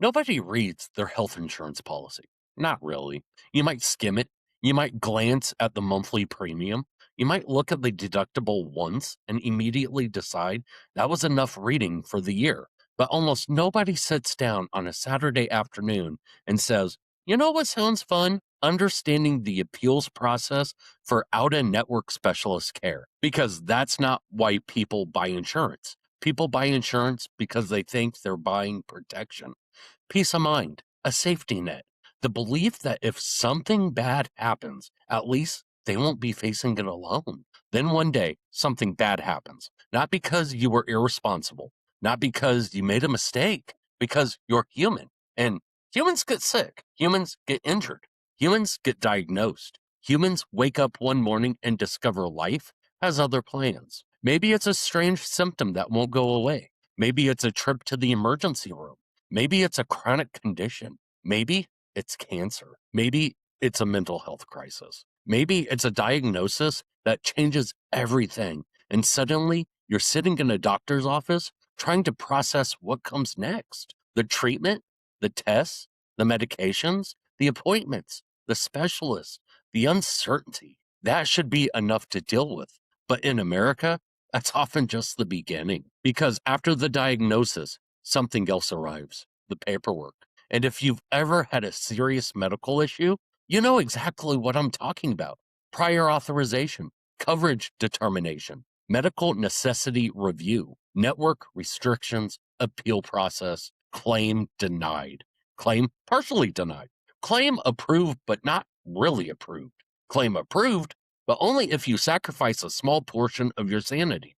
Nobody reads their health insurance policy. Not really. You might skim it. You might glance at the monthly premium. You might look at the deductible once and immediately decide that was enough reading for the year. But almost nobody sits down on a Saturday afternoon and says, you know what sounds fun? Understanding the appeals process for out of network specialist care. Because that's not why people buy insurance. People buy insurance because they think they're buying protection, peace of mind, a safety net, the belief that if something bad happens, at least they won't be facing it alone. Then one day, something bad happens, not because you were irresponsible, not because you made a mistake, because you're human. And humans get sick, humans get injured, humans get diagnosed. Humans wake up one morning and discover life has other plans. Maybe it's a strange symptom that won't go away. Maybe it's a trip to the emergency room. Maybe it's a chronic condition. Maybe it's cancer. Maybe it's a mental health crisis. Maybe it's a diagnosis that changes everything. And suddenly you're sitting in a doctor's office trying to process what comes next: the treatment, the tests, the medications, the appointments, the specialists, the uncertainty. That should be enough to deal with. But in America, that's often just the beginning, because after the diagnosis, something else arrives: the paperwork. And if you've ever had a serious medical issue, you know exactly what I'm talking about: prior authorization, coverage determination, medical necessity review, network restrictions, appeal process, claim denied, claim partially denied, claim approved but not really approved, claim approved, but only if you sacrifice a small portion of your sanity.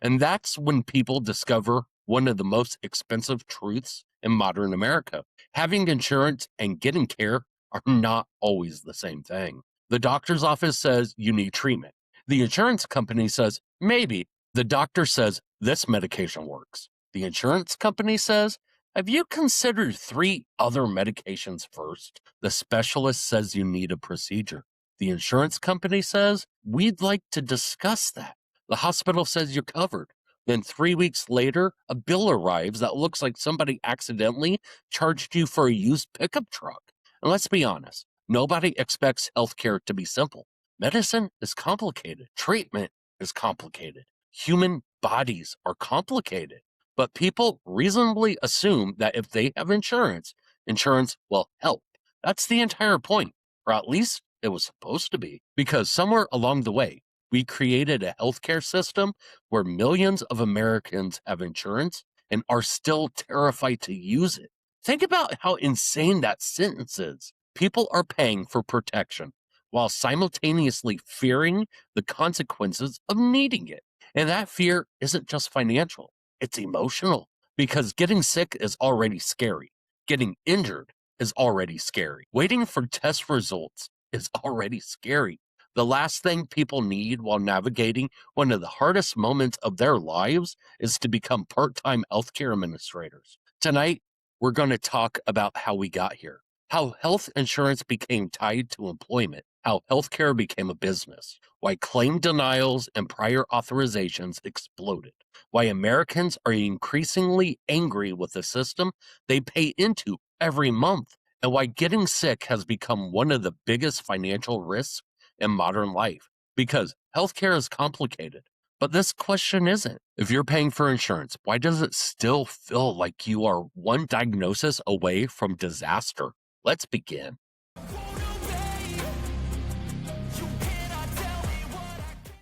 And that's when people discover one of the most expensive truths in modern America: having insurance and getting care are not always the same thing. The doctor's office says you need treatment. The insurance company says maybe. The doctor says this medication works. The insurance company says, have you considered three other medications first? The specialist says you need a procedure. The insurance company says, we'd like to discuss that. The hospital says you're covered. Then 3 weeks later, a bill arrives that looks like somebody accidentally charged you for a used pickup truck. And let's be honest, nobody expects healthcare to be simple. Medicine is complicated. Treatment is complicated. Human bodies are complicated. But people reasonably assume that if they have insurance, insurance will help. That's the entire point, or at least it was supposed to be, because somewhere along the way, we created a healthcare system where millions of Americans have insurance and are still terrified to use it. Think about how insane that sentence is. People are paying for protection while simultaneously fearing the consequences of needing it. And that fear isn't just financial, it's emotional, because getting sick is already scary. Getting injured is already scary. Waiting for test results is already scary. The last thing people need while navigating one of the hardest moments of their lives is to become part time healthcare administrators. Tonight, we're going to talk about how we got here, how health insurance became tied to employment, how healthcare became a business, why claim denials and prior authorizations exploded, why Americans are increasingly angry with the system they pay into every month, and why getting sick has become one of the biggest financial risks in modern life. Because healthcare is complicated. But this question isn't. If you're paying for insurance, why does it still feel like you are one diagnosis away from disaster? Let's begin.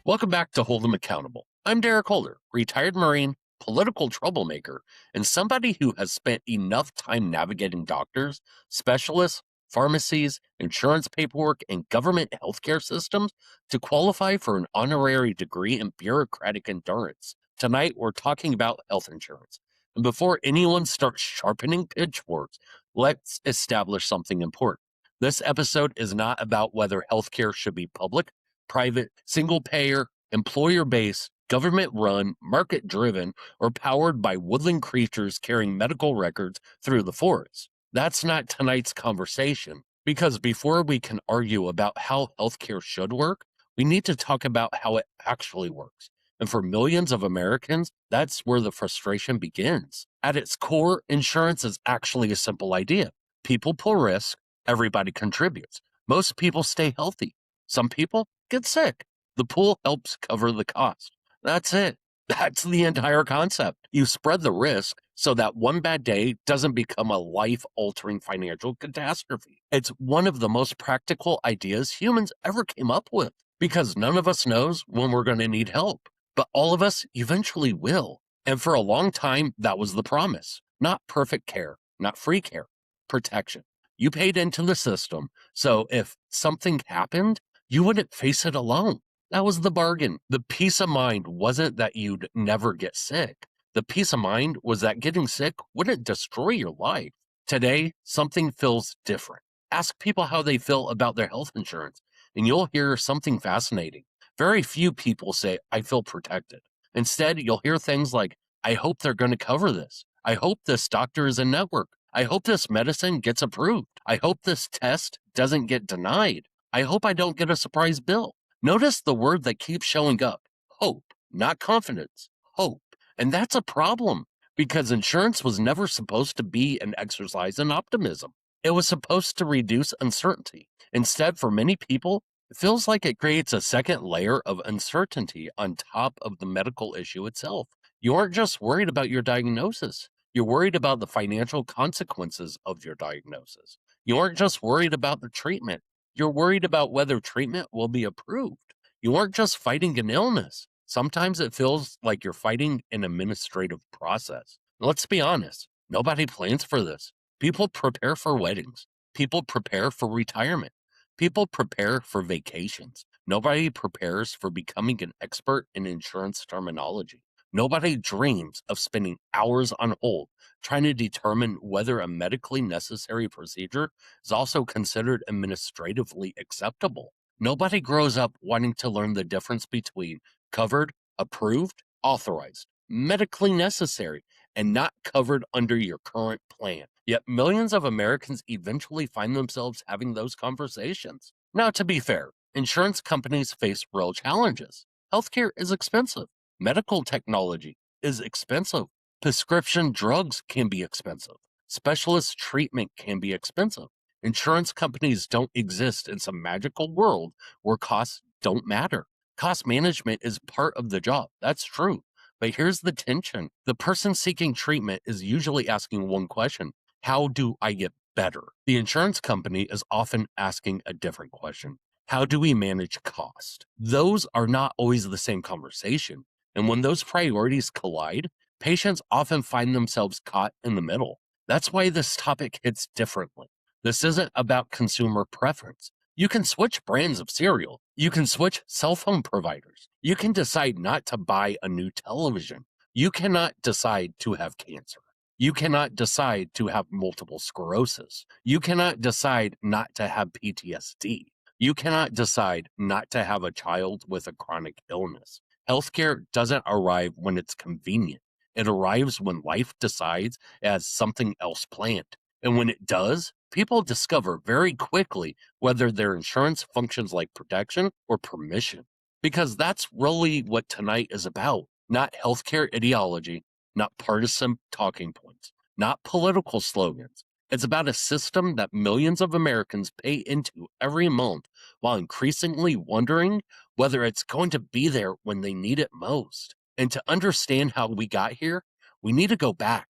Welcome back to Hold 'em Accountable. I'm Derek Holder, retired Marine, political troublemaker, and somebody who has spent enough time navigating doctors, specialists, pharmacies, insurance paperwork, and government healthcare systems to qualify for an honorary degree in bureaucratic endurance. Tonight, we're talking about health insurance. And before anyone starts sharpening pitchforks, let's establish something important. This episode is not about whether healthcare should be public, private, single payer, employer based, government run, market driven, or powered by woodland creatures carrying medical records through the forest. That's not tonight's conversation, because before we can argue about how healthcare should work, we need to talk about how it actually works. And for millions of Americans, that's where the frustration begins. At its core, insurance is actually a simple idea. People pull risk, everybody contributes. Most people stay healthy. Some people get sick. The pool helps cover the cost. That's it. That's the entire concept. You spread the risk so that one bad day doesn't become a life altering financial catastrophe. It's one of the most practical ideas humans ever came up with because none of us knows when we're going to need help, but all of us eventually will. And for a long time, that was the promise. Not perfect care, not free care, protection. You paid into the system, so if something happened, you wouldn't face it alone. That was the bargain. The peace of mind wasn't that you'd never get sick. The peace of mind was that getting sick wouldn't destroy your life. Today, something feels different. Ask people how they feel about their health insurance, and you'll hear something fascinating. Very few people say, I feel protected. Instead, you'll hear things like, I hope they're going to cover this. I hope this doctor is a network. I hope this medicine gets approved. I hope this test doesn't get denied. I hope I don't get a surprise bill. Notice the word that keeps showing up, hope, not confidence, hope. And that's a problem because insurance was never supposed to be an exercise in optimism. It was supposed to reduce uncertainty. Instead, for many people, it feels like it creates a second layer of uncertainty on top of the medical issue itself. You aren't just worried about your diagnosis, you're worried about the financial consequences of your diagnosis. You aren't just worried about the treatment, you're worried about whether treatment will be approved. You aren't just fighting an illness. Sometimes it feels like you're fighting an administrative process. Let's be honest, nobody plans for this. People prepare for weddings, people prepare for retirement. People prepare for vacations. Nobody prepares for becoming an expert in insurance terminology. Nobody dreams of spending hours on hold trying to determine whether a medically necessary procedure is also considered administratively acceptable. Nobody grows up wanting to learn the difference between covered, approved, authorized, medically necessary, and not covered under your current plan. Yet millions of Americans eventually find themselves having those conversations. Now, to be fair, insurance companies face real challenges. Healthcare is expensive. Medical technology is expensive. Prescription drugs can be expensive. Specialist treatment can be expensive. Insurance companies don't exist in some magical world where costs don't matter. Cost management is part of the job. That's true. But here's the tension. The person seeking treatment is usually asking one question: how do I get better? The insurance company is often asking a different question: how do we manage cost? Those are not always the same conversation. And when those priorities collide, patients often find themselves caught in the middle. That's why this topic hits differently. This isn't about consumer preference. You can switch brands of cereal. You can switch cell phone providers. You can decide not to buy a new television. You cannot decide to have cancer. You cannot decide to have multiple sclerosis. You cannot decide not to have PTSD. You cannot decide not to have a child with a chronic illness. Healthcare doesn't arrive when it's convenient. It arrives when life decides it has something else planned. And when it does, people discover very quickly whether their insurance functions like protection or permission. Because that's really what tonight is about. Not healthcare ideology, not partisan talking points, not political slogans. It's about a system that millions of Americans pay into every month while increasingly wondering whether it's going to be there when they need it most. And to understand how we got here, we need to go back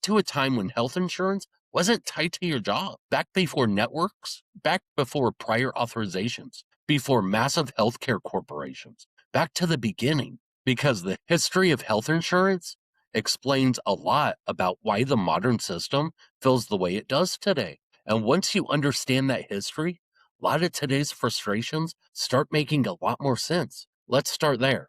to a time when health insurance wasn't tied to your job, back before networks, back before prior authorizations, before massive healthcare corporations, back to the beginning, because the history of health insurance explains a lot about why the modern system feels the way it does today. And once you understand that history, a lot of today's frustrations start making a lot more sense. Let's start there.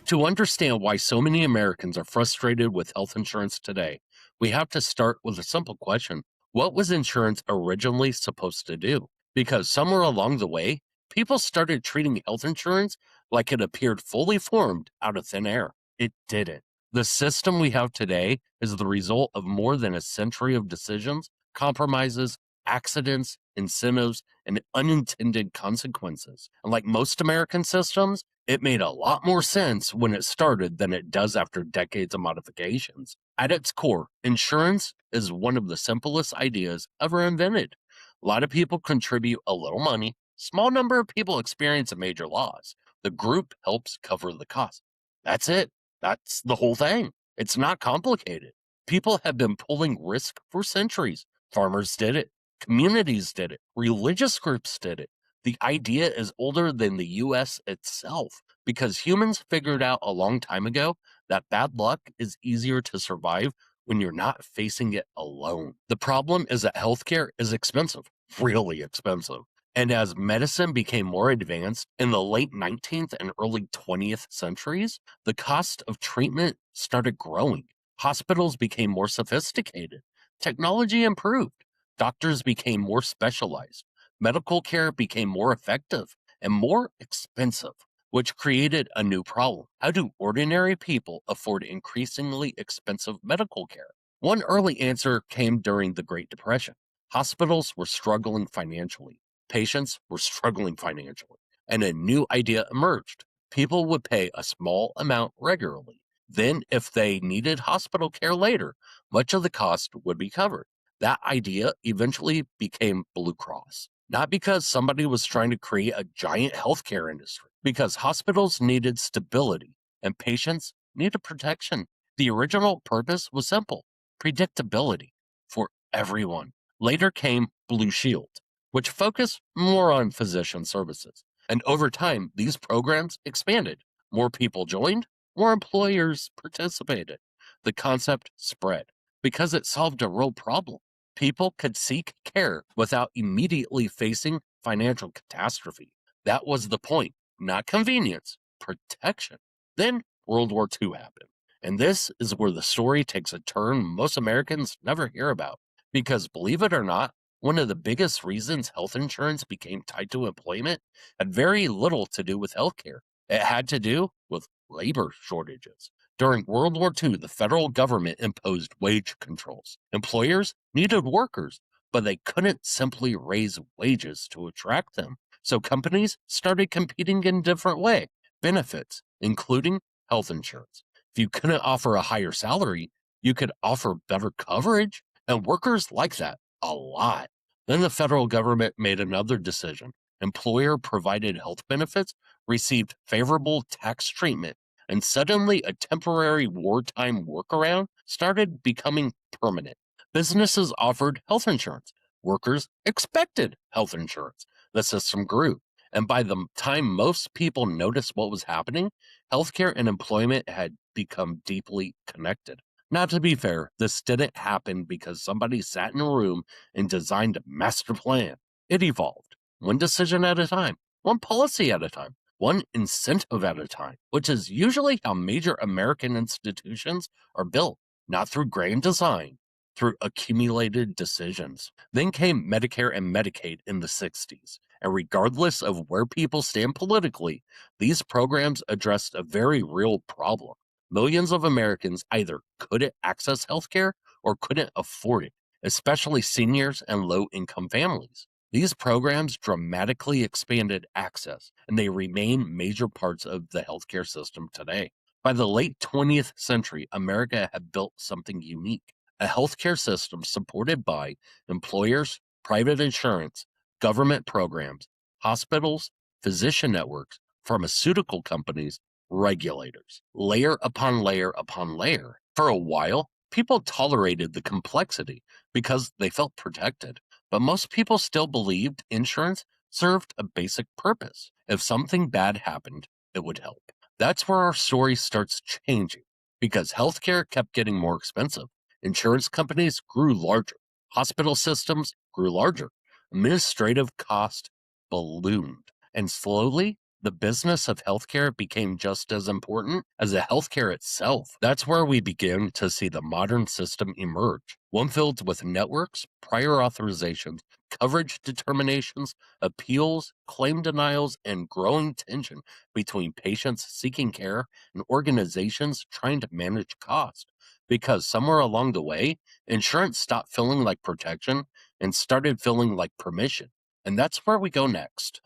To understand why so many Americans are frustrated with health insurance today, we have to start with a simple question: what was insurance originally supposed to do? Because somewhere along the way, people started treating health insurance like it appeared fully formed out of thin air. It didn't. The system we have today is the result of more than a century of decisions, compromises, accidents, incentives, and unintended consequences. And like most American systems, it made a lot more sense when it started than it does after decades of modifications. At its core, insurance is one of the simplest ideas ever invented. A lot of people contribute a little money, small number of people experience a major loss. The group helps cover the cost. That's it. That's the whole thing. It's not complicated. People have been pulling risk for centuries. Farmers did it, communities did it, religious groups did it. The idea is older than the US itself because humans figured out a long time ago that bad luck is easier to survive when you're not facing it alone. The problem is that healthcare is expensive, really expensive. And as medicine became more advanced in the late 19th and early 20th centuries, the cost of treatment started growing. Hospitals became more sophisticated. Technology improved. Doctors became more specialized. Medical care became more effective and more expensive, which created a new problem. How do ordinary people afford increasingly expensive medical care? One early answer came during the Great Depression. Hospitals were struggling financially. Patients were struggling financially, and a new idea emerged. People would pay a small amount regularly. Then, if they needed hospital care later, much of the cost would be covered. That idea eventually became Blue Cross. Not because somebody was trying to create a giant healthcare industry, because hospitals needed stability and patients needed protection. The original purpose was simple: predictability for everyone. Later came Blue Shield, which focused more on physician services. And over time, these programs expanded. More people joined, more employers participated. The concept spread because it solved a real problem. People could seek care without immediately facing financial catastrophe. That was the point, not convenience, protection. Then World War II happened. And this is where the story takes a turn most Americans never hear about. Because believe it or not, one of the biggest reasons health insurance became tied to employment had very little to do with healthcare. It had to do with labor shortages. During World War II, the federal government imposed wage controls. Employers needed workers, but they couldn't simply raise wages to attract them. So companies started competing in a different way. Benefits, including health insurance. If you couldn't offer a higher salary, you could offer better coverage, and workers like that a lot. Then the federal government made another decision. Employer provided health benefits received favorable tax treatment, and suddenly a temporary wartime workaround started becoming permanent. Businesses offered health insurance. Workers expected health insurance. The system grew. And by the time most people noticed what was happening, healthcare and employment had become deeply connected. Now, to be fair, this didn't happen because somebody sat in a room and designed a master plan. It evolved, one decision at a time, one policy at a time, one incentive at a time, which is usually how major American institutions are built, not through grand design, through accumulated decisions. Then came Medicare and Medicaid in the 60s. And regardless of where people stand politically, these programs addressed a very real problem. Millions of Americans either couldn't access healthcare or couldn't afford it, especially seniors and low income families. These programs dramatically expanded access, and they remain major parts of the healthcare system today. By the late 20th century, America had built something unique: a healthcare system supported by employers, private insurance, government programs, hospitals, physician networks, pharmaceutical companies, regulators, layer upon layer upon layer. For a while, people tolerated the complexity because they felt protected, but most people still believed insurance served a basic purpose. If something bad happened, it would help. That's where our story starts changing because healthcare kept getting more expensive. Insurance companies grew larger, hospital systems grew larger, administrative cost ballooned, and slowly the business of healthcare became just as important as the healthcare itself. That's where we begin to see the modern system emerge, one filled with networks, prior authorizations, coverage determinations, appeals, claim denials, and growing tension between patients seeking care and organizations trying to manage cost. Because somewhere along the way, insurance stopped feeling like protection and started feeling like permission. And that's where we go next.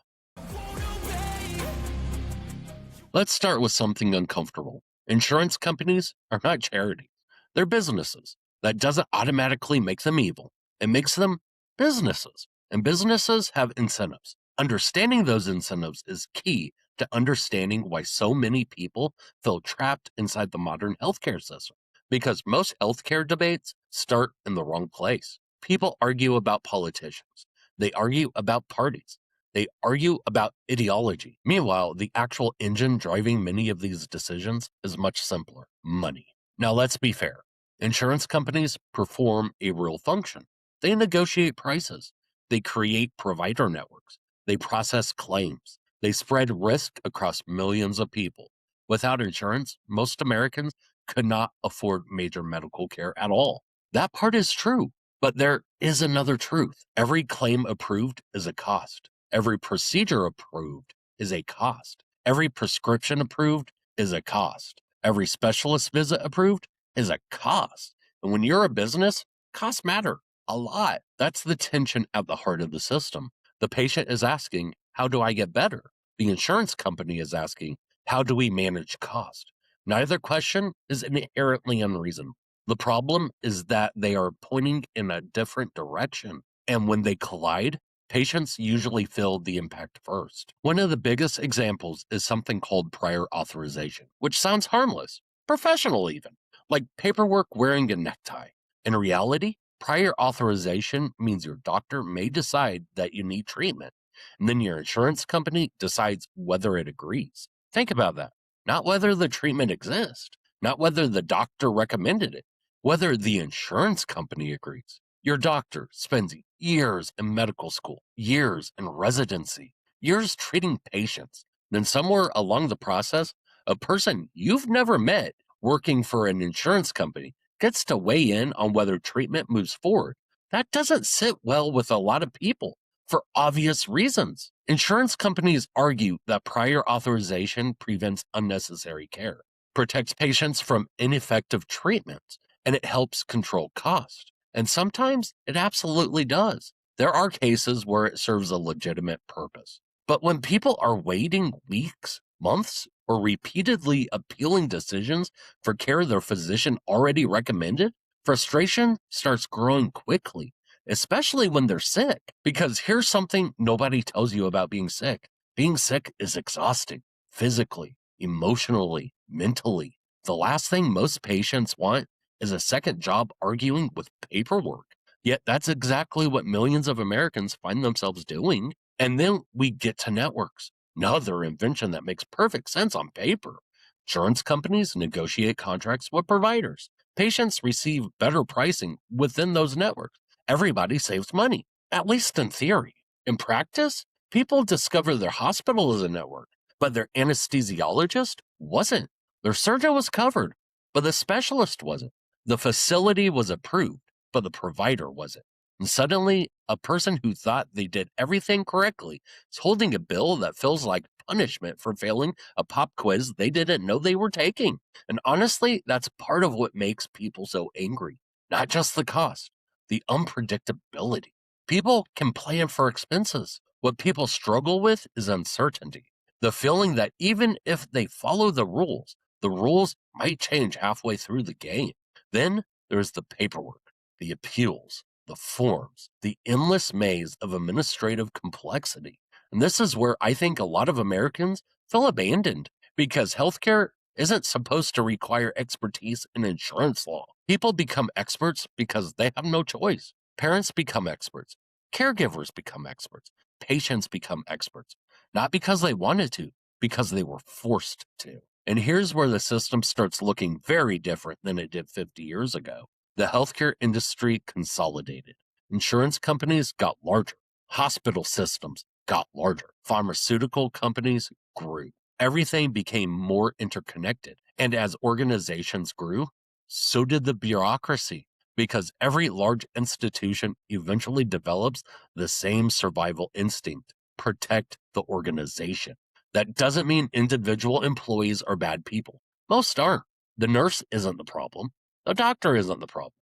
Let's start with something uncomfortable. Insurance companies are not charities, they're businesses. That doesn't automatically make them evil, it makes them businesses. And businesses have incentives. Understanding those incentives is key to understanding why so many people feel trapped inside the modern healthcare system. Because most healthcare debates start in the wrong place. People argue about politicians, they argue about parties, they argue about ideology. Meanwhile, the actual engine driving many of these decisions is much simpler: money. Now, let's be fair. Insurance companies perform a real function. They negotiate prices, they create provider networks, they process claims, they spread risk across millions of people. Without insurance, most Americans could not afford major medical care at all. That part is true, but there is another truth. Every claim approved is a cost. Every procedure approved is a cost. Every prescription approved is a cost. Every specialist visit approved is a cost. And when you're a business, costs matter a lot. That's the tension at the heart of the system. The patient is asking, how do I get better? The insurance company is asking, how do we manage cost? Neither question is inherently unreasonable. The problem is that they are pointing in a different direction. And when they collide, patients usually feel the impact first. One of the biggest examples is something called prior authorization, which sounds harmless, professional even, like paperwork wearing a necktie. In reality, prior authorization means your doctor may decide that you need treatment, and then your insurance company decides whether it agrees. Think about that. Not whether the treatment exists, not whether the doctor recommended it, whether the insurance company agrees. Your doctor spends years in medical school, years in residency, years treating patients. Then, somewhere along the process, a person you've never met working for an insurance company gets to weigh in on whether treatment moves forward. That doesn't sit well with a lot of people for obvious reasons. Insurance companies argue that prior authorization prevents unnecessary care, protects patients from ineffective treatments, and it helps control cost. And sometimes it absolutely does. There are cases where it serves a legitimate purpose. But when people are waiting weeks, months, or repeatedly appealing decisions for care their physician already recommended, frustration starts growing quickly, especially when they're sick. Because here's something nobody tells you about being sick: being sick is exhausting, physically, emotionally, mentally. The last thing most patients want is a second job arguing with paperwork. Yet that's exactly what millions of Americans find themselves doing. And then we get to networks, another invention that makes perfect sense on paper. Insurance companies negotiate contracts with providers. Patients receive better pricing within those networks. Everybody saves money, at least in theory. In practice, people discover their hospital is a network, but their anesthesiologist wasn't. Their surgeon was covered, but the specialist wasn't. The facility was approved, but the provider wasn't. And suddenly, a person who thought they did everything correctly is holding a bill that feels like punishment for failing a pop quiz they didn't know they were taking. And honestly, that's part of what makes people so angry. Not just the cost, the unpredictability. People can plan for expenses. What people struggle with is uncertainty. The feeling that even if they follow the rules might change halfway through the game. Then there's the paperwork, the appeals, the forms, the endless maze of administrative complexity. And this is where I think a lot of Americans feel abandoned because healthcare isn't supposed to require expertise in insurance law. People become experts because they have no choice. Parents become experts. Caregivers become experts. Patients become experts. Not because they wanted to, because they were forced to. And here's where the system starts looking very different than it did 50 years ago. The healthcare industry consolidated. Insurance companies got larger. Hospital systems got larger. Pharmaceutical companies grew. Everything became more interconnected. And as organizations grew, so did the bureaucracy, because every large institution eventually develops the same survival instinct: protect the organization. That doesn't mean individual employees are bad people. Most aren't. The nurse isn't the problem. The doctor isn't the problem.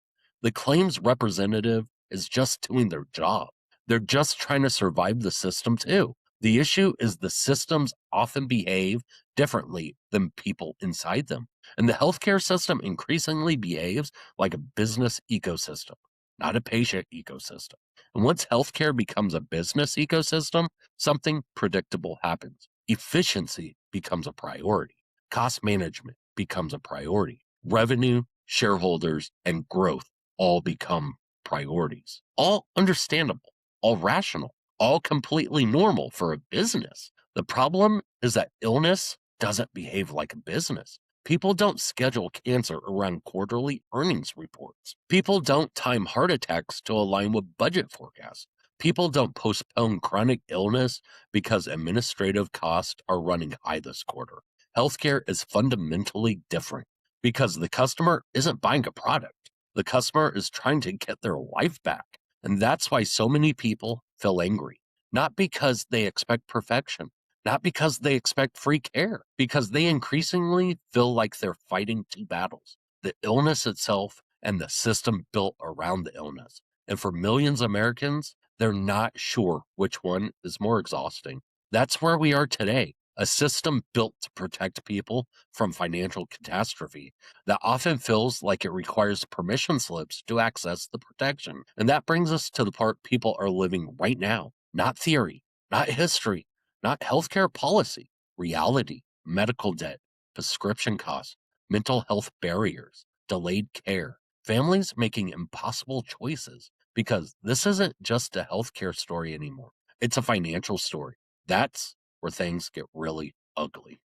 The claims representative is just doing their job. They're just trying to survive the system too. The issue is the systems often behave differently than people inside them. And the healthcare system increasingly behaves like a business ecosystem, not a patient ecosystem. And once healthcare becomes a business ecosystem, something predictable happens. Efficiency becomes a priority, cost management becomes a priority, revenue, shareholders, and growth all become priorities. All understandable, all rational, all completely normal for a business. The problem is that illness doesn't behave like a business. People don't schedule cancer around quarterly earnings reports. People don't time heart attacks to align with budget forecasts. People don't postpone chronic illness because administrative costs are running high this quarter. Healthcare is fundamentally different because the customer isn't buying a product. The customer is trying to get their life back. And that's why so many people feel angry, not because they expect perfection, not because they expect free care, because they increasingly feel like they're fighting two battles: the illness itself and the system built around the illness. And for millions of Americans, they're not sure which one is more exhausting. That's where we are today: a system built to protect people from financial catastrophe that often feels like it requires permission slips to access the protection. And that brings us to the part people are living right now: not theory, not history, not healthcare policy, reality, medical debt, prescription costs, mental health barriers, delayed care, families making impossible choices. Because this isn't just a healthcare story anymore, it's a financial story. That's where things get really ugly.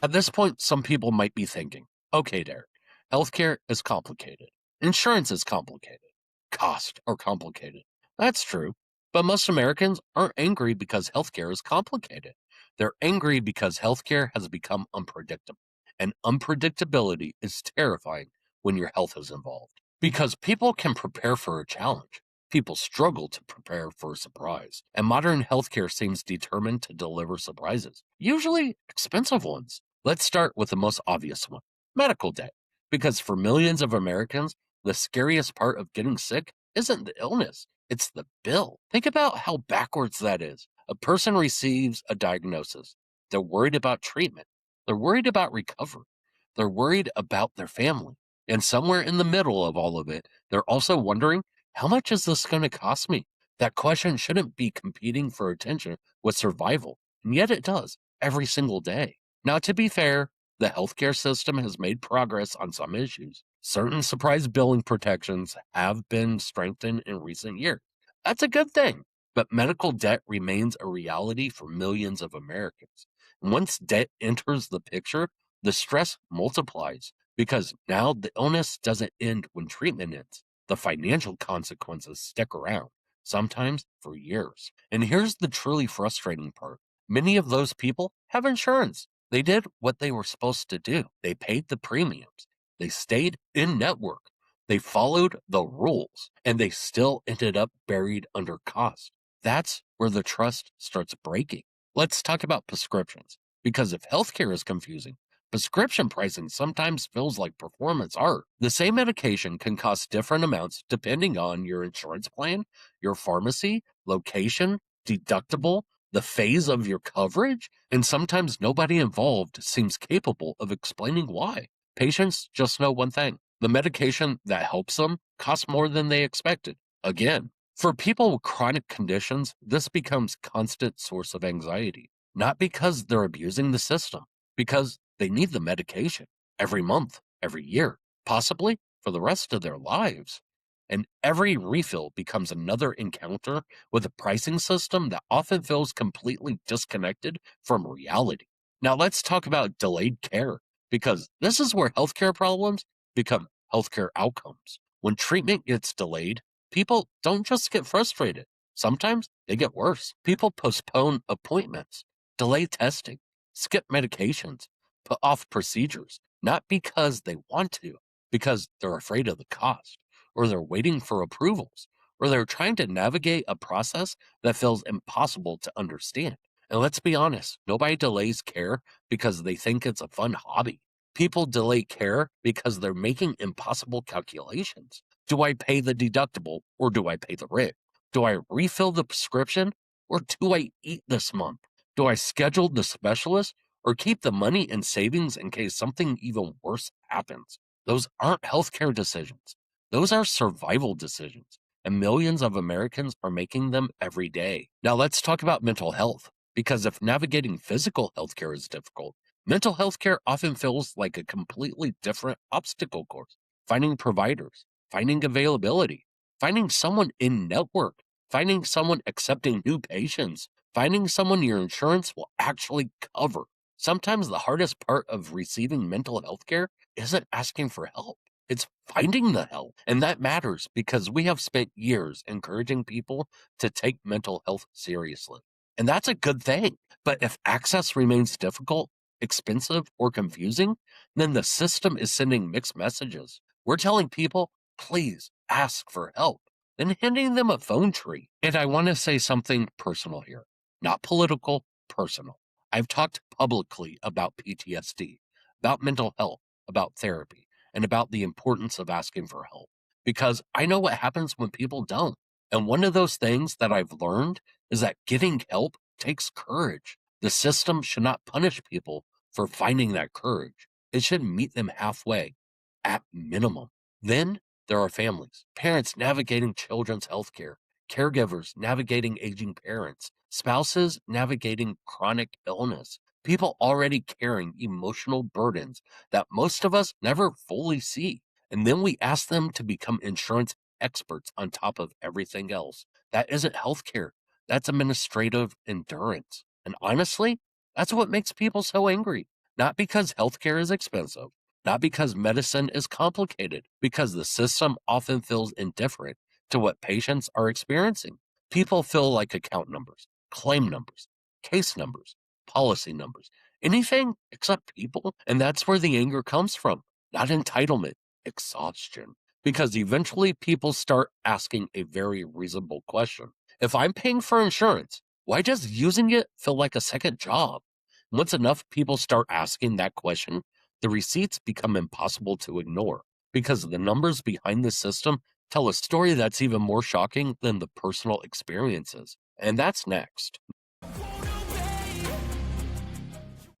At this point, some people might be thinking, okay, Derek, healthcare is complicated. Insurance is complicated. Costs are complicated. That's true. But most Americans aren't angry because healthcare is complicated. They're angry because healthcare has become unpredictable. And unpredictability is terrifying when your health is involved. Because people can prepare for a challenge. People struggle to prepare for a surprise. And modern healthcare seems determined to deliver surprises, usually expensive ones. Let's start with the most obvious one: medical debt. Because for millions of Americans, the scariest part of getting sick isn't the illness, it's the bill. Think about how backwards that is. A person receives a diagnosis. They're worried about treatment. They're worried about recovery. They're worried about their family. And somewhere in the middle of all of it, they're also wondering, how much is this going to cost me? That question shouldn't be competing for attention with survival. And yet it does every single day. Now, to be fair, the healthcare system has made progress on some issues. Certain surprise billing protections have been strengthened in recent years. That's a good thing. But medical debt remains a reality for millions of Americans. And once debt enters the picture, the stress multiplies because now the illness doesn't end when treatment ends. The financial consequences stick around, sometimes for years. And here's the truly frustrating part: many of those people have insurance. They did what they were supposed to do. They paid the premiums. They stayed in network. They followed the rules, and they still ended up buried under cost. That's where the trust starts breaking. Let's talk about prescriptions, because if healthcare is confusing, prescription pricing sometimes feels like performance art. The same medication can cost different amounts depending on your insurance plan, your pharmacy, location, deductible, the phase of your coverage, and sometimes nobody involved seems capable of explaining why. Patients just know one thing: the medication that helps them costs more than they expected. Again, for people with chronic conditions, this becomes constant source of anxiety, not because they're abusing the system, because they need the medication every month, every year, possibly for the rest of their lives. And every refill becomes another encounter with a pricing system that often feels completely disconnected from reality. Now, let's talk about delayed care, because this is where healthcare problems become healthcare outcomes. When treatment gets delayed, people don't just get frustrated. Sometimes they get worse. People postpone appointments, delay testing, skip medications, put off procedures, not because they want to, because they're afraid of the cost, or they're waiting for approvals, or they're trying to navigate a process that feels impossible to understand. And let's be honest, nobody delays care because they think it's a fun hobby. People delay care because they're making impossible calculations. Do I pay the deductible or do I pay the rent? Do I refill the prescription or do I eat this month? Do I schedule the specialist or keep the money in savings in case something even worse happens? Those aren't healthcare decisions. Those are survival decisions, and millions of Americans are making them every day. Now, let's talk about mental health, because if navigating physical healthcare is difficult, mental health care often feels like a completely different obstacle course. Finding providers, finding availability, finding someone in network, finding someone accepting new patients, finding someone your insurance will actually cover. Sometimes the hardest part of receiving mental health care isn't asking for help. It's finding the help. And that matters because we have spent years encouraging people to take mental health seriously. And that's a good thing. But if access remains difficult, expensive, or confusing, then the system is sending mixed messages. We're telling people, please ask for help, then handing them a phone tree. And I want to say something personal here, not political, personal. I've talked publicly about PTSD, about mental health, about therapy, and about the importance of asking for help because I know what happens when people don't. And one of those things that I've learned is that getting help takes courage. The system should not punish people for finding that courage. It should meet them halfway, at minimum. Then there are families, parents navigating children's health care, caregivers navigating aging parents, spouses navigating chronic illness, people already carrying emotional burdens that most of us never fully see. And then we ask them to become insurance experts on top of everything else. That isn't healthcare, that's administrative endurance. And honestly, that's what makes people so angry. Not because healthcare is expensive, not because medicine is complicated, because the system often feels indifferent to what patients are experiencing. People feel like account numbers, claim numbers, case numbers, policy numbers, anything except people. And that's where the anger comes from, not entitlement, exhaustion. Because eventually people start asking a very reasonable question. If I'm paying for insurance, why does using it feel like a second job? Once enough people start asking that question, the receipts become impossible to ignore because the numbers behind the system tell a story that's even more shocking than the personal experiences. And that's next.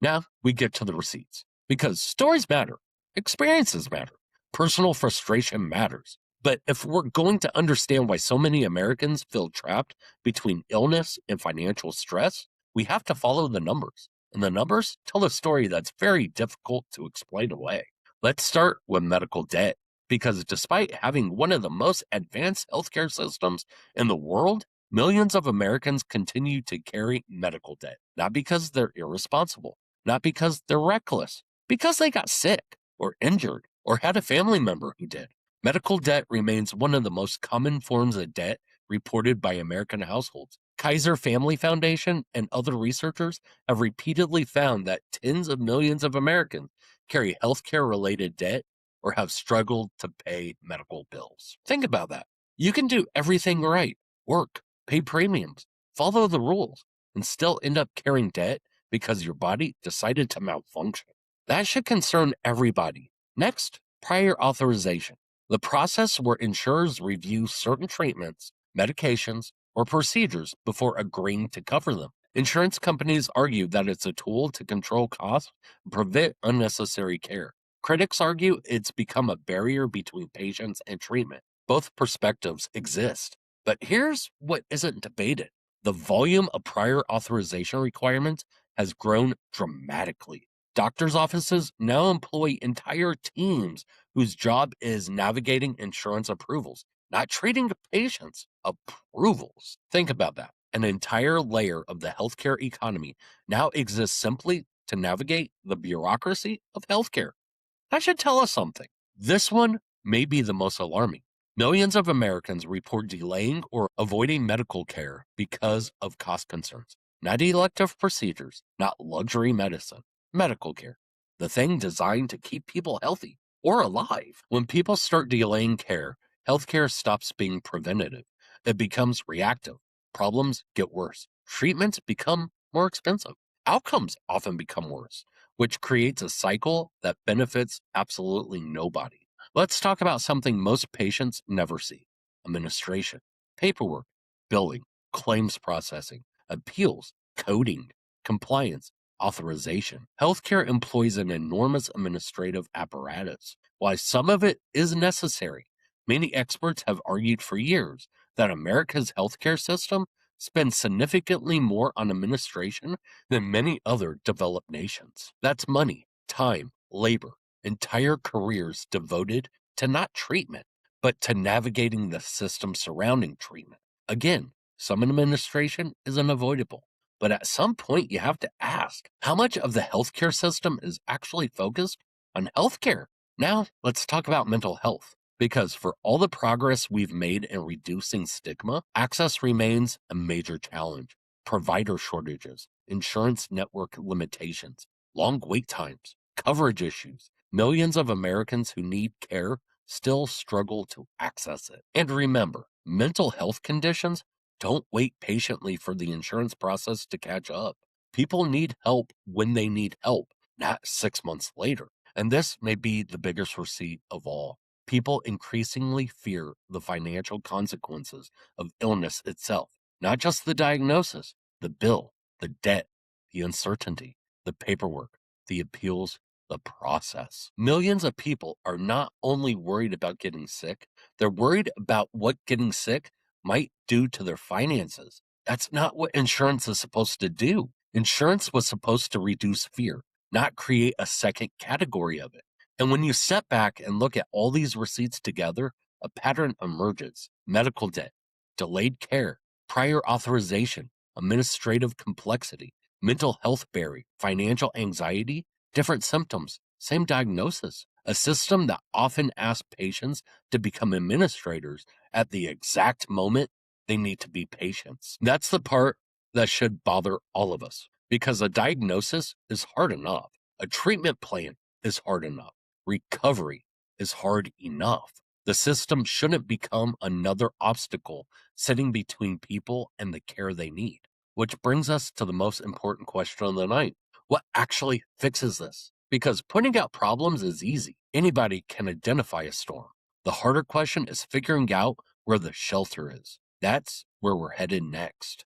Now we get to the receipts because stories matter, experiences matter, personal frustration matters. But if we're going to understand why so many Americans feel trapped between illness and financial stress, we have to follow the numbers. And the numbers tell a story that's very difficult to explain away. Let's start with medical debt because despite having one of the most advanced healthcare systems in the world, millions of Americans continue to carry medical debt, not because they're irresponsible, not because they're reckless, because they got sick or injured or had a family member who did. Medical debt remains one of the most common forms of debt reported by American households. Kaiser Family Foundation and other researchers have repeatedly found that tens of millions of Americans carry healthcare related debt or have struggled to pay medical bills. Think about that. You can do everything right, work, pay premiums, follow the rules, and still end up carrying debt because your body decided to malfunction. That should concern everybody. Next, prior authorization, the process where insurers review certain treatments, medications, or procedures before agreeing to cover them. Insurance companies argue that it's a tool to control costs and prevent unnecessary care. Critics argue it's become a barrier between patients and treatment. Both perspectives exist. But here's what isn't debated: the volume of prior authorization requirements has grown dramatically. Doctors' offices now employ entire teams whose job is navigating insurance approvals, not treating patients, approvals. Think about that. An entire layer of the healthcare economy now exists simply to navigate the bureaucracy of healthcare. That should tell us something. This one may be the most alarming. Millions of Americans report delaying or avoiding medical care because of cost concerns. Not elective procedures, not luxury medicine, medical care. The thing designed to keep people healthy or alive. When people start delaying care, healthcare stops being preventative. It becomes reactive. Problems get worse. Treatments become more expensive. Outcomes often become worse. which creates a cycle that benefits absolutely nobody. Let's talk about something most patients never see: administration, paperwork, billing, claims processing, appeals, coding, compliance, authorization. Healthcare employs an enormous administrative apparatus. While some of it is necessary, many experts have argued for years that America's healthcare system spends significantly more on administration than many other developed nations. That's money, time, labor, entire careers devoted to not treatment, but to navigating the system surrounding treatment. Again, some administration is unavoidable, but at some point you have to ask how much of the healthcare system is actually focused on healthcare. Now, let's talk about mental health. Because for all the progress we've made in reducing stigma, access remains a major challenge. Provider shortages, insurance network limitations, long wait times, coverage issues. Millions of Americans who need care still struggle to access it. And remember, mental health conditions don't wait patiently for the insurance process to catch up. People need help when they need help, not 6 months later. And this may be the biggest receipt of all. People increasingly fear the financial consequences of illness itself, not just the diagnosis, the bill, the debt, the uncertainty, the paperwork, the appeals, the process. Millions of people are not only worried about getting sick, they're worried about what getting sick might do to their finances. That's not what insurance is supposed to do. Insurance was supposed to reduce fear, not create a second category of it. And when you step back and look at all these receipts together, a pattern emerges: medical debt, delayed care, prior authorization, administrative complexity, mental health barrier, financial anxiety, different symptoms, same diagnosis. A system that often asks patients to become administrators at the exact moment they need to be patients. That's the part that should bother all of us, because a diagnosis is hard enough, a treatment plan is hard enough. Recovery is hard enough. The system shouldn't become another obstacle sitting between people and the care they need. Which brings us to the most important question of the night: what actually fixes this? Because pointing out problems is easy. Anybody can identify a storm. The harder question is figuring out where the shelter is. That's where we're headed next.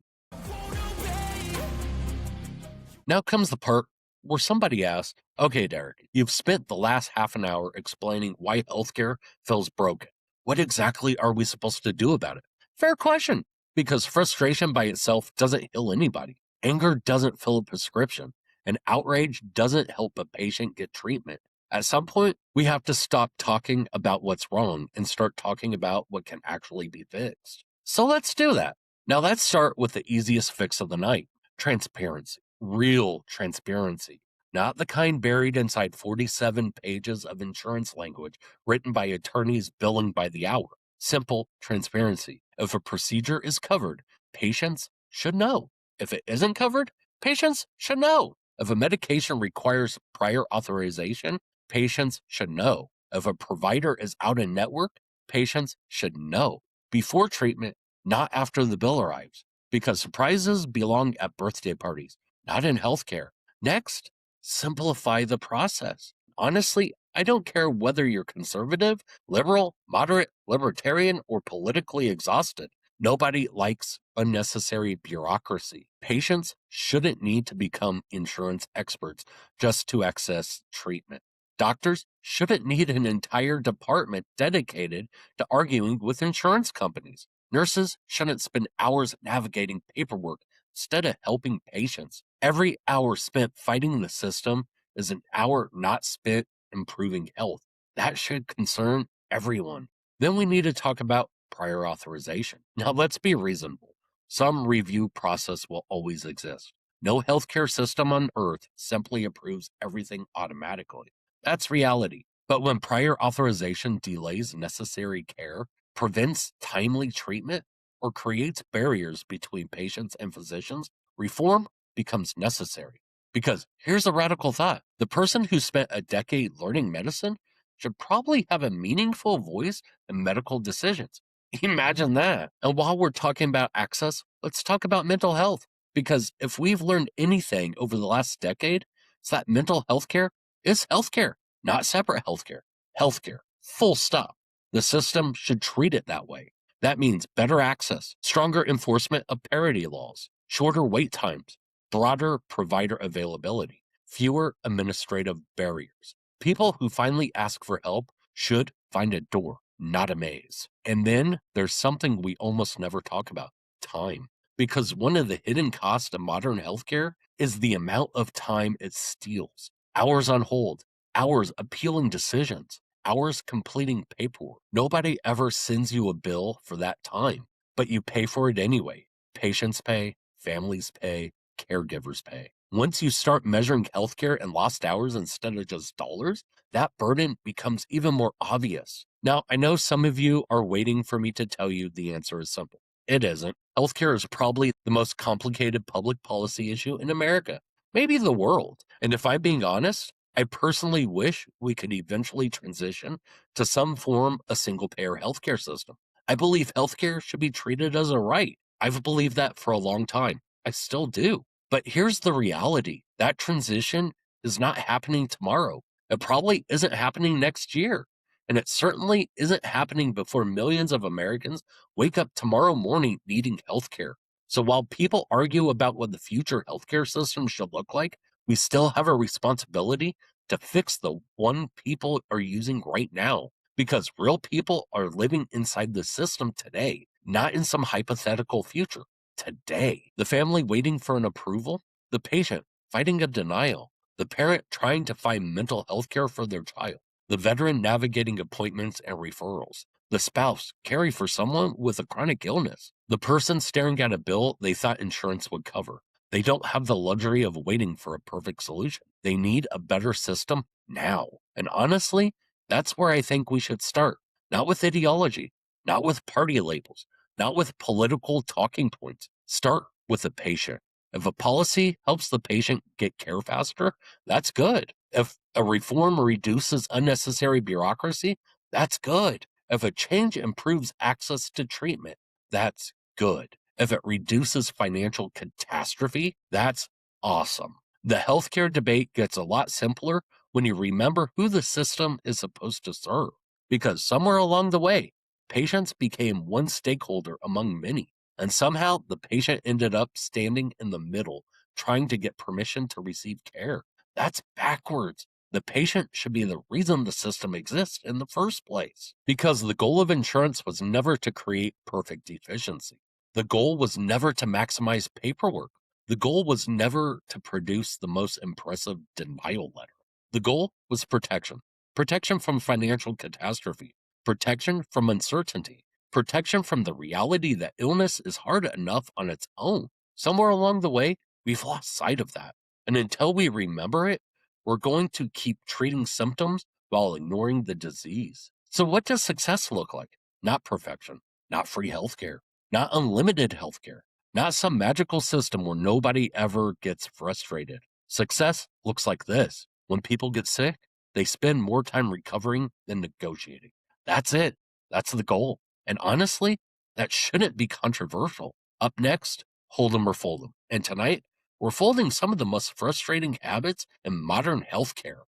Now comes the part where somebody asks, okay, Derek, you've spent the last half an hour explaining why healthcare feels broken. What exactly are we supposed to do about it? Fair question, because frustration by itself doesn't heal anybody. Anger doesn't fill a prescription, and outrage doesn't help a patient get treatment. At some point, we have to stop talking about what's wrong and start talking about what can actually be fixed. So let's do that. Now let's start with the easiest fix of the night: transparency. Real transparency, not the kind buried inside 47 pages of insurance language written by attorneys billing by the hour. Simple transparency. If a procedure is covered, patients should know. If it isn't covered, patients should know. If a medication requires prior authorization, patients should know. If a provider is out of network, patients should know before treatment, not after the bill arrives, because surprises belong at birthday parties, not in healthcare. Next, simplify the process. Honestly, I don't care whether you're conservative, liberal, moderate, libertarian, or politically exhausted. Nobody likes unnecessary bureaucracy. Patients shouldn't need to become insurance experts just to access treatment. Doctors shouldn't need an entire department dedicated to arguing with insurance companies. Nurses shouldn't spend hours navigating paperwork instead of helping patients. Every hour spent fighting the system is an hour not spent improving health. That should concern everyone. Then we need to talk about prior authorization. Now, let's be reasonable. Some review process will always exist. No healthcare system on earth simply approves everything automatically. That's reality. But when prior authorization delays necessary care, prevents timely treatment, or creates barriers between patients and physicians, reform becomes necessary. Because here's a radical thought: the person who spent a decade learning medicine should probably have a meaningful voice in medical decisions. Imagine that. And while we're talking about access, let's talk about mental health. Because if we've learned anything over the last decade, is that mental health care is healthcare, not separate healthcare. Healthcare, full stop. The system should treat it that way. That means better access, stronger enforcement of parity laws, shorter wait times, broader provider availability, fewer administrative barriers. People who finally ask for help should find a door, not a maze. And then there's something we almost never talk about: time. Because one of the hidden costs of modern healthcare is the amount of time it steals: hours on hold, hours appealing decisions, hours completing paperwork. Nobody ever sends you a bill for that time, but you pay for it anyway. Patients pay, families pay, caregivers pay. Once you start measuring healthcare in lost hours instead of just dollars, that burden becomes even more obvious. Now, I know some of you are waiting for me to tell you the answer is simple. It isn't. Healthcare is probably the most complicated public policy issue in America, maybe the world. And if I'm being honest, I personally wish we could eventually transition to some form of single payer healthcare system. I believe healthcare should be treated as a right. I've believed that for a long time. I still do. But here's the reality: that transition is not happening tomorrow. It probably isn't happening next year. And it certainly isn't happening before millions of Americans wake up tomorrow morning needing healthcare. So while people argue about what the future healthcare system should look like, we still have a responsibility to fix the one people are using right now. Because real people are living inside the system today, not in some hypothetical future. Today, the family waiting for an approval, the patient fighting a denial, the parent trying to find mental health care for their child, the veteran navigating appointments and referrals, the spouse caring for someone with a chronic illness, the person staring at a bill they thought insurance would cover. They don't have the luxury of waiting for a perfect solution. They need a better system now. And honestly, that's where I think we should start. Not with ideology, not with party labels, not with political talking points. Start with the patient. If a policy helps the patient get care faster, that's good. If a reform reduces unnecessary bureaucracy, that's good. If a change improves access to treatment, that's good. If it reduces financial catastrophe, that's awesome. The healthcare debate gets a lot simpler when you remember who the system is supposed to serve. Because somewhere along the way, patients became one stakeholder among many, and somehow the patient ended up standing in the middle, trying to get permission to receive care. That's backwards. The patient should be the reason the system exists in the first place. Because the goal of insurance was never to create perfect efficiency. The goal was never to maximize paperwork. The goal was never to produce the most impressive denial letter. The goal was protection. Protection from financial catastrophe. Protection from uncertainty. Protection from the reality that illness is hard enough on its own. Somewhere along the way, we've lost sight of that. And until we remember it, we're going to keep treating symptoms while ignoring the disease. So what does success look like? Not perfection, not free healthcare, not unlimited healthcare, not some magical system where nobody ever gets frustrated. Success looks like this: when people get sick, they spend more time recovering than negotiating. That's it. That's the goal. And honestly, that shouldn't be controversial. Up next, hold 'em or fold 'em. And tonight, we're folding some of the most frustrating habits in modern healthcare.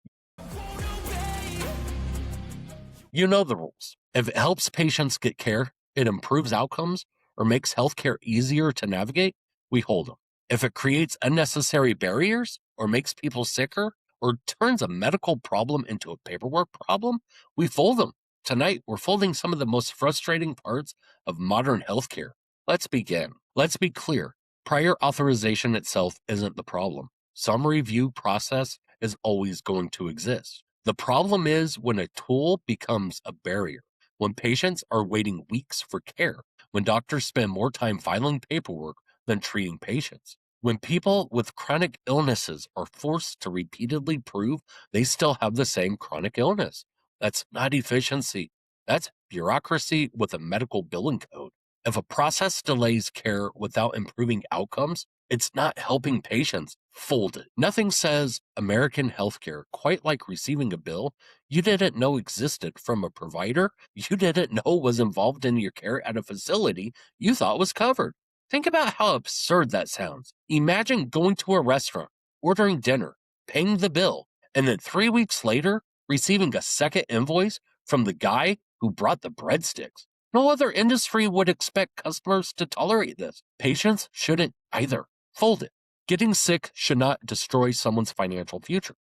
You know the rules. If it helps patients get care, it improves outcomes, or makes healthcare easier to navigate, we hold them. If it creates unnecessary barriers, or makes people sicker, or turns a medical problem into a paperwork problem, we fold them. Tonight, we're folding some of the most frustrating parts of modern healthcare. Let's begin. Let's be clear. Prior authorization itself isn't the problem. Some review process is always going to exist. The problem is when a tool becomes a barrier, when patients are waiting weeks for care, when doctors spend more time filing paperwork than treating patients, when people with chronic illnesses are forced to repeatedly prove they still have the same chronic illness. That's not efficiency. That's bureaucracy with a medical billing code. If a process delays care without improving outcomes, it's not helping patients. Fold it. Nothing says American healthcare quite like receiving a bill you didn't know existed from a provider you didn't know was involved in your care at a facility you thought was covered. Think about how absurd that sounds. Imagine going to a restaurant, ordering dinner, paying the bill, and then 3 weeks later, receiving a second invoice from the guy who brought the breadsticks. No other industry would expect customers to tolerate this. Patients shouldn't either. Fold it. Getting sick should not destroy someone's financial future.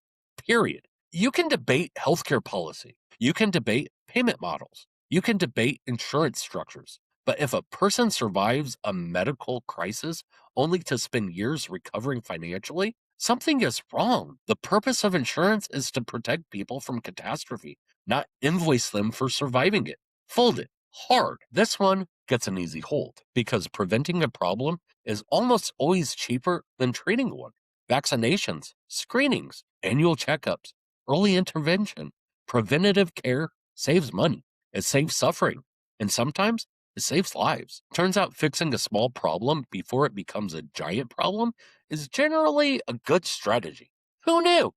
Period. You can debate healthcare policy. You can debate payment models. You can debate insurance structures. But if a person survives a medical crisis only to spend years recovering financially, something is wrong. The purpose of insurance is to protect people from catastrophe, not invoice them for surviving it. Fold it. Hard. This one gets an easy hold because preventing a problem is almost always cheaper than treating one. Vaccinations, screenings, annual checkups, early intervention, preventative care saves money. It saves suffering. And sometimes it saves lives. Turns out fixing a small problem before it becomes a giant problem is generally a good strategy. Who knew?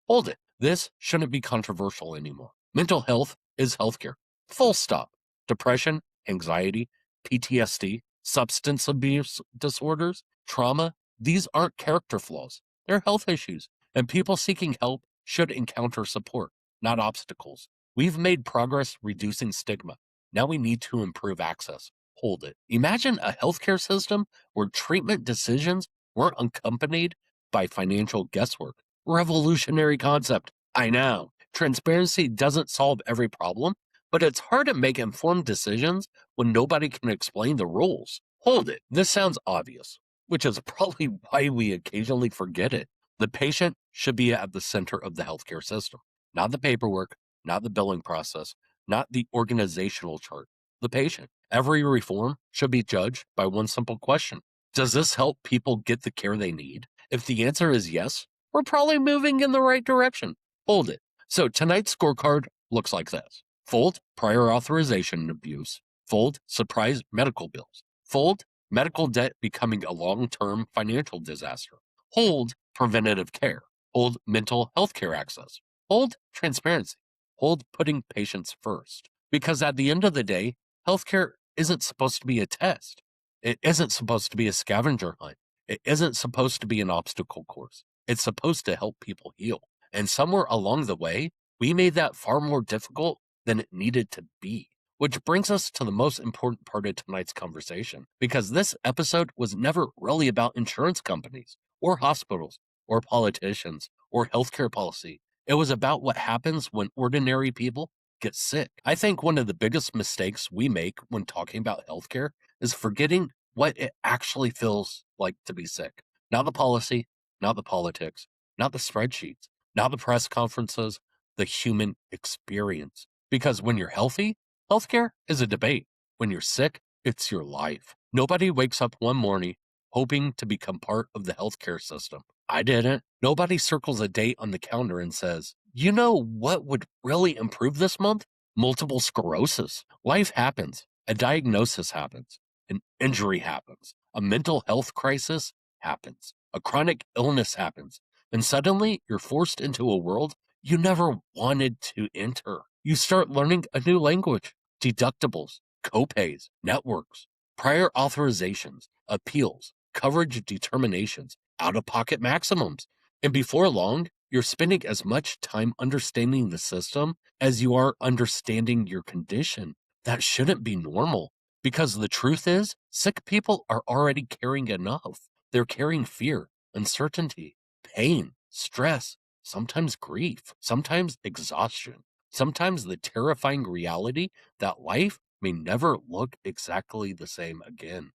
Hold it. This shouldn't be controversial anymore. Mental health is healthcare. Full stop. Depression, anxiety, PTSD, substance abuse disorders, trauma, these aren't character flaws. They're health issues. And people seeking help should encounter support, not obstacles. We've made progress reducing stigma. Now we need to improve access. Hold it. Imagine a healthcare system where treatment decisions weren't accompanied by financial guesswork. Revolutionary concept. I know. Transparency doesn't solve every problem, but it's hard to make informed decisions when nobody can explain the rules. Hold it. This sounds obvious, which is probably why we occasionally forget it. The patient should be at the center of the healthcare system, not the paperwork, not the billing process, not the organizational chart. The patient. Every reform should be judged by one simple question. Does this help people get the care they need? If the answer is yes, we're probably moving in the right direction. Hold it. So tonight's scorecard looks like this. Fold prior authorization abuse. Fold surprise medical bills. Fold medical debt becoming a long-term financial disaster. Hold preventative care. Hold mental health care access. Hold transparency. Hold putting patients first. Because at the end of the day, healthcare isn't supposed to be a test. It isn't supposed to be a scavenger hunt. It isn't supposed to be an obstacle course. It's supposed to help people heal. And somewhere along the way, we made that far more difficult than it needed to be. Which brings us to the most important part of tonight's conversation, because this episode was never really about insurance companies, or hospitals, or politicians, or healthcare policy. It was about what happens when ordinary people get sick. I think one of the biggest mistakes we make when talking about healthcare is forgetting what it actually feels like to be sick. Not the policy, not the politics, not the spreadsheets, not the press conferences, the human experience. Because when you're healthy, healthcare is a debate. When you're sick, it's your life. Nobody wakes up one morning hoping to become part of the healthcare system. I didn't. Nobody circles a date on the calendar and says, you know what would really improve this month? Multiple sclerosis. Life happens. A diagnosis happens. An injury happens. A mental health crisis happens. A chronic illness happens. And suddenly you're forced into a world you never wanted to enter. You start learning a new language, deductibles, copays, networks, prior authorizations, appeals, coverage determinations, out-of-pocket maximums. And before long, you're spending as much time understanding the system as you are understanding your condition. That shouldn't be normal, because the truth is, sick people are already carrying enough. They're carrying fear, uncertainty, pain, stress, sometimes grief, sometimes exhaustion, sometimes the terrifying reality that life may never look exactly the same again.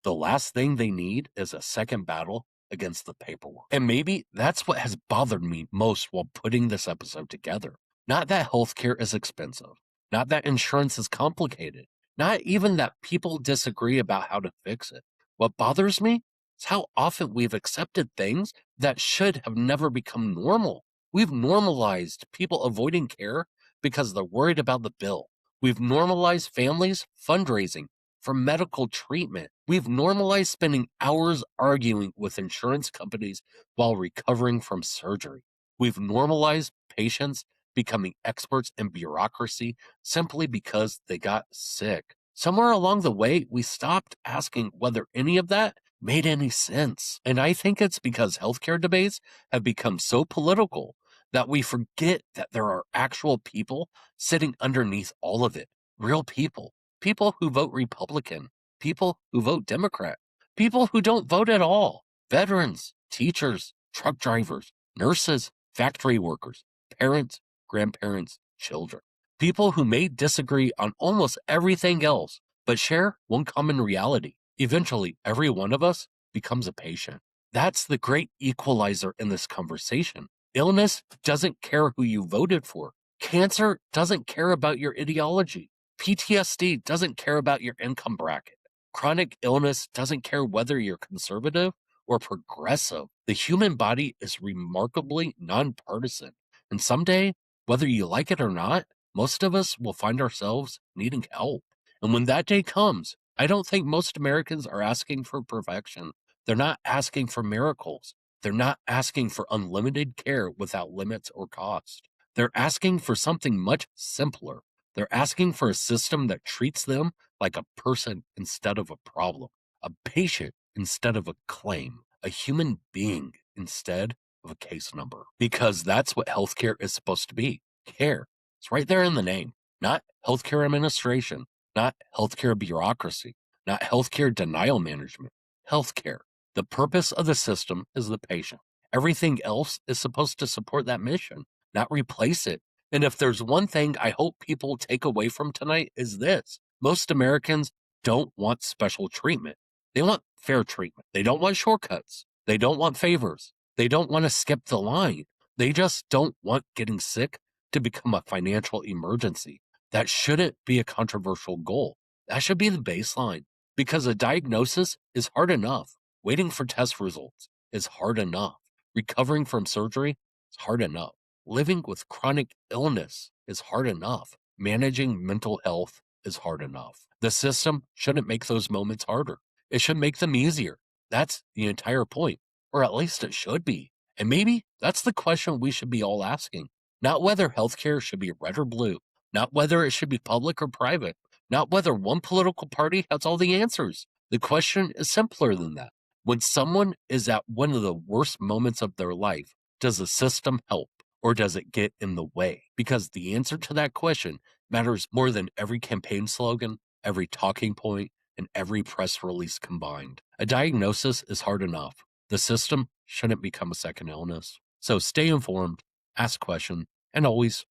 The last thing they need is a second battle against the paperwork. And maybe that's what has bothered me most while putting this episode together. Not that healthcare is expensive, not that insurance is complicated, not even that people disagree about how to fix it. What bothers me is how often we've accepted things that should have never become normal. We've normalized people avoiding care because they're worried about the bill. We've normalized families fundraising for medical treatment. We've normalized spending hours arguing with insurance companies while recovering from surgery. We've normalized patients becoming experts in bureaucracy simply because they got sick. Somewhere along the way, we stopped asking whether any of that made any sense. And I think it's because healthcare debates have become so political that we forget that there are actual people sitting underneath all of it. Real people, people who vote Republican, people who vote Democrat, people who don't vote at all, veterans, teachers, truck drivers, nurses, factory workers, parents, grandparents, children, people who may disagree on almost everything else, but share one common reality. Eventually, every one of us becomes a patient. That's the great equalizer in this conversation. Illness doesn't care who you voted for. Cancer doesn't care about your ideology. PTSD doesn't care about your income bracket. Chronic illness doesn't care whether you're conservative or progressive. The human body is remarkably nonpartisan. And someday, whether you like it or not, most of us will find ourselves needing help. And when that day comes, I don't think most Americans are asking for perfection. They're not asking for miracles. They're not asking for unlimited care without limits or cost. They're asking for something much simpler. They're asking for a system that treats them like a person instead of a problem, a patient instead of a claim, a human being instead of a case number. Because that's what healthcare is supposed to be, care. It's right there in the name, not healthcare administration, not healthcare bureaucracy, not healthcare denial management, healthcare. The purpose of the system is the patient. Everything else is supposed to support that mission, not replace it. And if there's one thing I hope people take away from tonight is this. Most Americans don't want special treatment. They want fair treatment. They don't want shortcuts. They don't want favors. They don't want to skip the line. They just don't want getting sick to become a financial emergency. That shouldn't be a controversial goal. That should be the baseline because a diagnosis is hard enough. Waiting for test results is hard enough. Recovering from surgery is hard enough. Living with chronic illness is hard enough. Managing mental health is hard enough. The system shouldn't make those moments harder. It should make them easier. That's the entire point, or at least it should be. And maybe that's the question we should be all asking. Not whether healthcare should be red or blue, not whether it should be public or private, not whether one political party has all the answers. The question is simpler than that. When someone is at one of the worst moments of their life, does the system help or does it get in the way? Because the answer to that question matters more than every campaign slogan, every talking point, and every press release combined. A diagnosis is hard enough. The system shouldn't become a second illness. So stay informed, ask questions, and always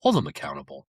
hold them accountable.